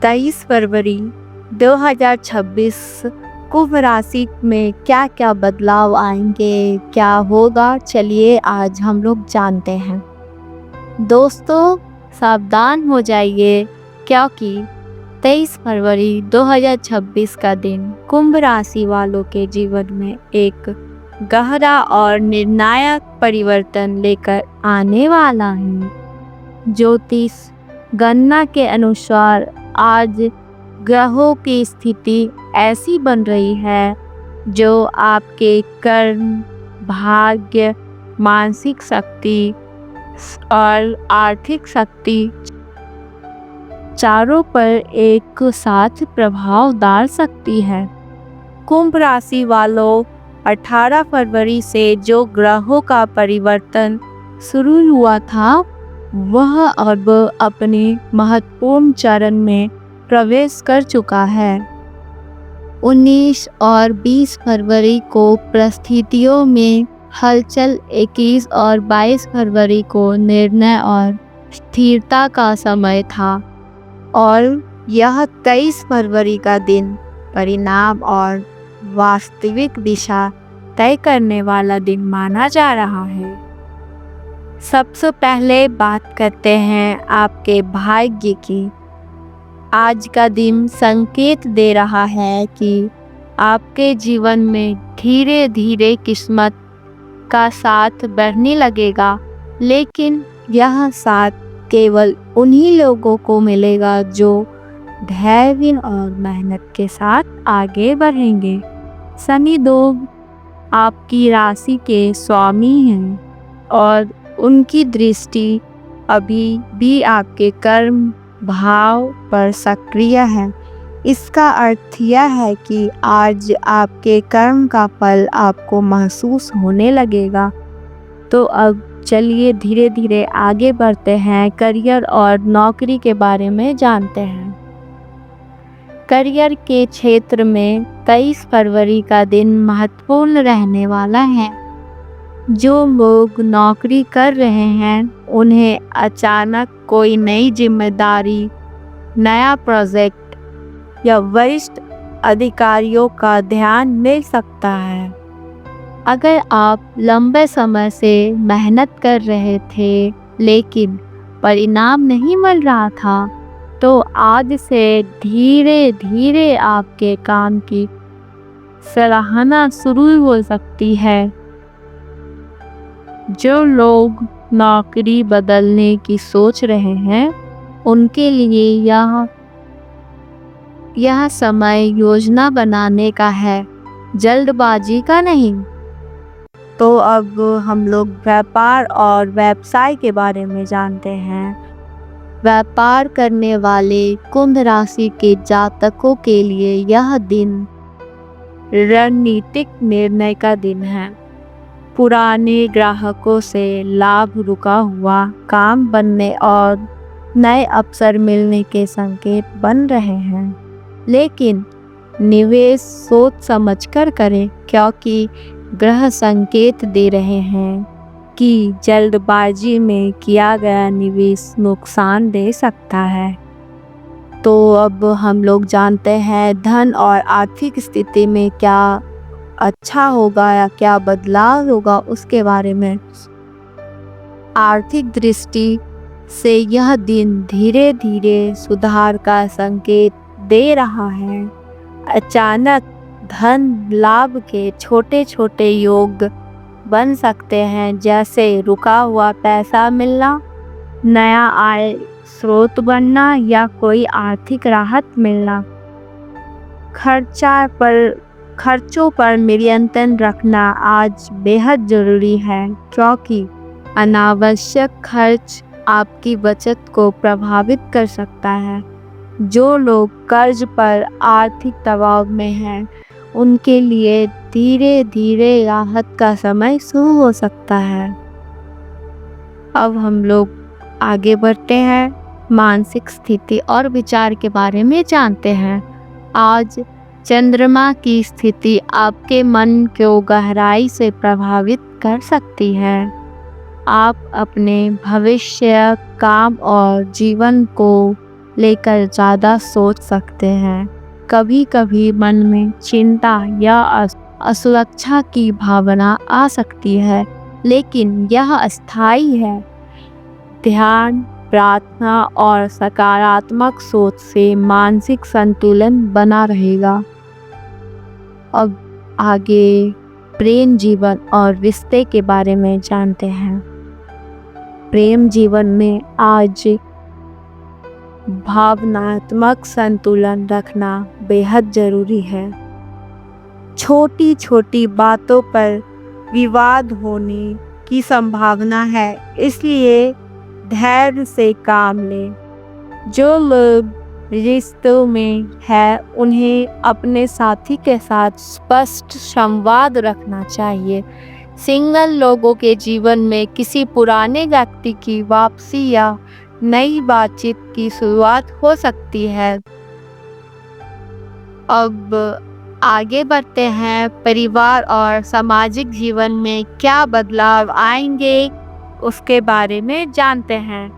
23 फरवरी 2026 कुंभ राशि में क्या क्या बदलाव आएंगे, क्या होगा, चलिए आज हम लोग जानते हैं। दोस्तों सावधान हो जाइए, क्योंकि 23 फरवरी 2026 का दिन कुंभ राशि वालों के जीवन में एक गहरा और निर्णायक परिवर्तन लेकर आने वाला है। ज्योतिष गणना के अनुसार आज ग्रहों की स्थिति ऐसी बन रही है जो आपके कर्म, भाग्य, मानसिक शक्ति और आर्थिक शक्ति चारों पर एक साथ प्रभाव डाल सकती है। कुंभ राशि वालों, 18 फरवरी से जो ग्रहों का परिवर्तन शुरू हुआ था वह अब अपने महत्वपूर्ण चरण में प्रवेश कर चुका है। 19 और 20 फरवरी को परिस्थितियों में हलचल, 21 और 22 फरवरी को निर्णय और स्थिरता का समय था और यह 23 फरवरी का दिन परिणाम और वास्तविक दिशा तय करने वाला दिन माना जा रहा है। सबसे पहले बात करते हैं आपके भाग्य की। आज का दिन संकेत दे रहा है कि आपके जीवन में धीरे धीरे किस्मत का साथ बढ़ने लगेगा, लेकिन यह साथ केवल उन्हीं लोगों को मिलेगा जो धैर्य और मेहनत के साथ आगे बढ़ेंगे। शनि देव आपकी राशि के स्वामी हैं और उनकी दृष्टि अभी भी आपके कर्म भाव पर सक्रिय है। इसका अर्थ यह है कि आज आपके कर्म का फल आपको महसूस होने लगेगा। तो अब चलिए धीरे धीरे आगे बढ़ते हैं, करियर और नौकरी के बारे में जानते हैं। करियर के क्षेत्र में 23 फरवरी का दिन महत्वपूर्ण रहने वाला है। जो लोग नौकरी कर रहे हैं उन्हें अचानक कोई नई जिम्मेदारी, नया प्रोजेक्ट या वरिष्ठ अधिकारियों का ध्यान मिल सकता है। अगर आप लंबे समय से मेहनत कर रहे थे लेकिन परिणाम नहीं मिल रहा था, तो आज से धीरे धीरे आपके काम की सराहना शुरू हो सकती है। जो लोग नौकरी बदलने की सोच रहे हैं उनके लिए यह समय योजना बनाने का है, जल्दबाजी का नहीं। तो अब हम लोग व्यापार और व्यवसाय के बारे में जानते हैं। व्यापार करने वाले कुंभ राशि के जातकों के लिए यह दिन रणनीतिक निर्णय का दिन है। पुराने ग्राहकों से लाभ, रुका हुआ काम बनने और नए अवसर मिलने के संकेत बन रहे हैं, लेकिन निवेश सोच समझकर करें, क्योंकि ग्रह संकेत दे रहे हैं कि जल्दबाजी में किया गया निवेश नुकसान दे सकता है। तो अब हम लोग जानते हैं धन और आर्थिक स्थिति में क्या अच्छा होगा या क्या बदलाव होगा उसके बारे में। आर्थिक दृष्टि से यह दिन धीरे धीरे सुधार का संकेत दे रहा है। अचानक धन लाभ के छोटे छोटे योग बन सकते हैं, जैसे रुका हुआ पैसा मिलना, नया आय स्रोत बनना या कोई आर्थिक राहत मिलना। खर्चों पर नियंत्रण रखना आज बेहद ज़रूरी है, क्योंकि अनावश्यक खर्च आपकी बचत को प्रभावित कर सकता है। जो लोग कर्ज पर आर्थिक दबाव में हैं उनके लिए धीरे धीरे राहत का समय शुरू हो सकता है। अब हम लोग आगे बढ़ते हैं, मानसिक स्थिति और विचार के बारे में जानते हैं। आज चंद्रमा की स्थिति आपके मन को गहराई से प्रभावित कर सकती है। आप अपने भविष्य, काम और जीवन को लेकर ज़्यादा सोच सकते हैं। कभी कभी मन में चिंता या असुरक्षा की भावना आ सकती है, लेकिन यह अस्थायी है। ध्यान, प्रार्थना और सकारात्मक सोच से मानसिक संतुलन बना रहेगा। अब आगे प्रेम जीवन और रिश्ते के बारे में जानते हैं। प्रेम जीवन में आज भावनात्मक संतुलन रखना बेहद जरूरी है। छोटी छोटी बातों पर विवाद होने की संभावना है, इसलिए धैर्य से काम लें। जो लोग रिश्तों में है उन्हें अपने साथी के साथ स्पष्ट संवाद रखना चाहिए। सिंगल लोगों के जीवन में किसी पुराने व्यक्ति की वापसी या नई बातचीत की शुरुआत हो सकती है। अब आगे बढ़ते हैं। परिवार और सामाजिक जीवन में क्या बदलाव आएंगे उसके बारे में जानते हैं।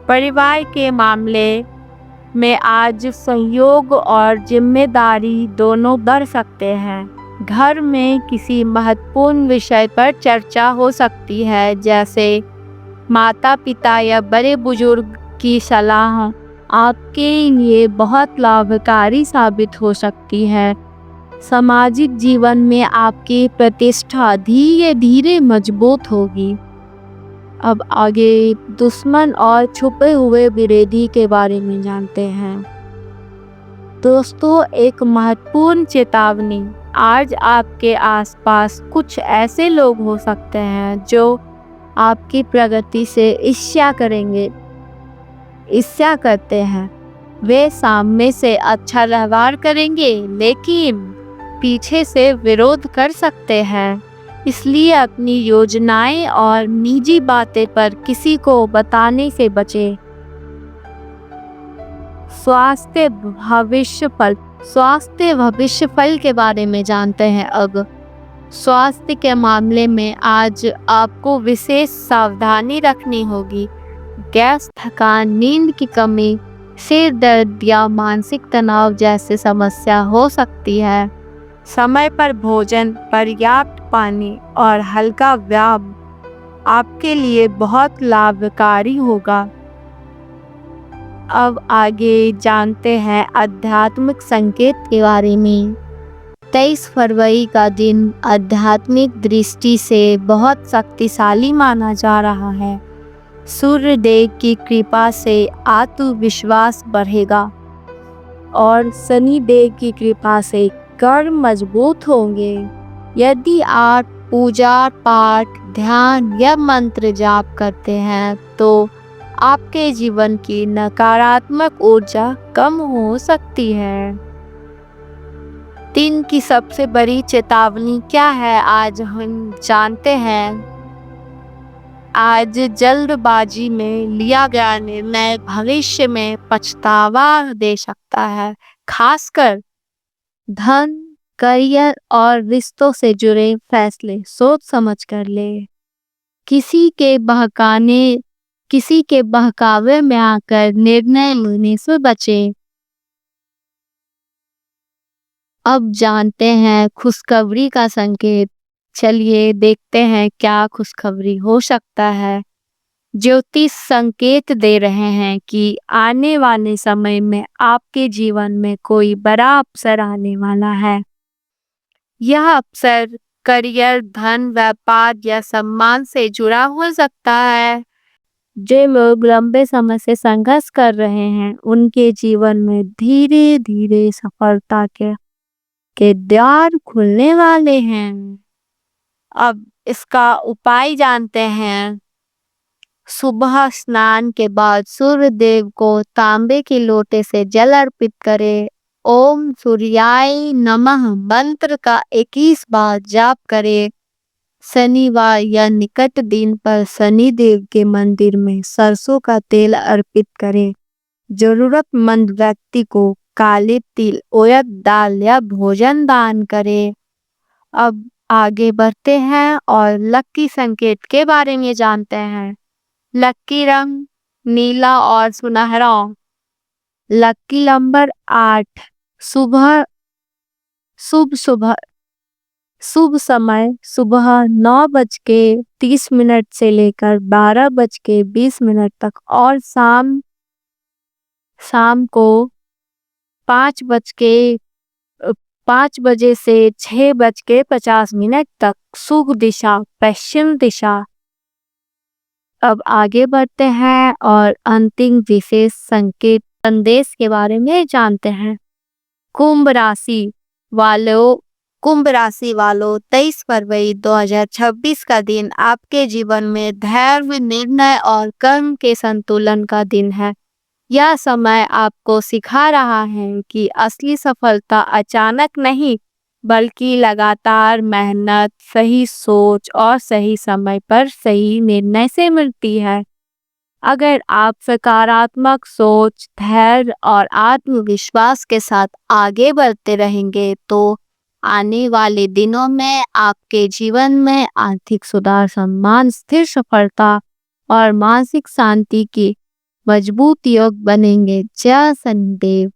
परिवार के मामले में आज सहयोग और जिम्मेदारी दोनों बढ़ सकते हैं। घर में किसी महत्वपूर्ण विषय पर चर्चा हो सकती है, जैसे माता पिता या बड़े बुजुर्ग की सलाह आपके लिए बहुत लाभकारी साबित हो सकती है। सामाजिक जीवन में आपकी प्रतिष्ठा धीरे धीरे मजबूत होगी। अब आगे दुश्मन और छुपे हुए विरोधी के बारे में जानते हैं। दोस्तों, एक महत्वपूर्ण चेतावनी, आज आपके आसपास कुछ ऐसे लोग हो सकते हैं जो आपकी प्रगति से ईर्ष्या करते हैं। वे सामने से अच्छा व्यवहार करेंगे, लेकिन पीछे से विरोध कर सकते हैं। इसलिए अपनी योजनाएं और निजी बातें पर किसी को बताने से बचें। स्वास्थ्य भविष्य फल के बारे में जानते हैं। अब स्वास्थ्य के मामले में आज आपको विशेष सावधानी रखनी होगी। गैस, थकान, नींद की कमी, सिर दर्द या मानसिक तनाव जैसी समस्या हो सकती है। समय पर भोजन, पर्याप्त पानी और हल्का व्यायाम आपके लिए बहुत लाभकारी होगा। अब आगे जानते हैं आध्यात्मिक संकेत के बारे में। 23 फरवरी का दिन आध्यात्मिक दृष्टि से बहुत शक्तिशाली माना जा रहा है। सूर्य देव की कृपा से आत्मविश्वास बढ़ेगा और शनि देव की कृपा से कर्म मजबूत होंगे। यदि आप पूजा पाठ, ध्यान या मंत्र जाप करते हैं तो आपके जीवन की नकारात्मक ऊर्जा कम हो सकती है। दिन की सबसे बड़ी चेतावनी क्या है, आज हम जानते हैं। आज जल्दबाजी में लिया गया निर्णय भविष्य में पछतावा दे सकता है। खासकर धन, करियर और रिश्तों से जुड़े फैसले सोच समझ कर ले। किसी के बहकावे में आकर निर्णय लेने से बचें। अब जानते हैं खुशखबरी का संकेत। चलिए देखते हैं क्या खुशखबरी हो सकता है। ज्योतिष संकेत दे रहे हैं कि आने वाले समय में आपके जीवन में कोई बड़ा अवसर आने वाला है। यह अवसर करियर, धन, व्यापार या सम्मान से जुड़ा हो सकता है। जो लोग लंबे समय से संघर्ष कर रहे हैं उनके जीवन में धीरे धीरे सफलता के द्वार खुलने वाले हैं। अब इसका उपाय जानते हैं। सुबह स्नान के बाद सूर्य देव को तांबे के लोटे से जल अर्पित करें। ओम सूर्याय नमः मंत्र का 21 बार जाप करें। शनिवार या निकट दिन पर शनि देव के मंदिर में सरसों का तेल अर्पित करें। जरूरतमंद व्यक्ति को काले तिल, उड़द दाल या भोजन दान करें। अब आगे बढ़ते हैं और लकी संकेत के बारे में जानते हैं। लकी रंग नीला और सुनहरा। लकी नंबर 8, सुबह शुभ सुबह शुभ समय सुबह 9:30 से लेकर 12:20 तक और शाम शाम को 5 बज के 5 बजे से 6:50 तक। शुभ दिशा पश्चिम दिशा। अब आगे बढ़ते हैं और अंतिम विशेष संकेत संदेश के बारे में जानते हैं। कुंभ राशि वालों 23 फरवरी 2026 का दिन आपके जीवन में धैर्य, निर्णय और कर्म के संतुलन का दिन है। यह समय आपको सिखा रहा है कि असली सफलता अचानक नहीं, बल्कि लगातार मेहनत, सही सोच और सही समय पर सही निर्णय से मिलती है। अगर आप सकारात्मक सोच, धैर्य और आत्मविश्वास के साथ आगे बढ़ते रहेंगे तो आने वाले दिनों में आपके जीवन में आर्थिक सुधार, सम्मान, स्थिर सफलता और मानसिक शांति की मजबूत योग बनेंगे। जय शनिदेव।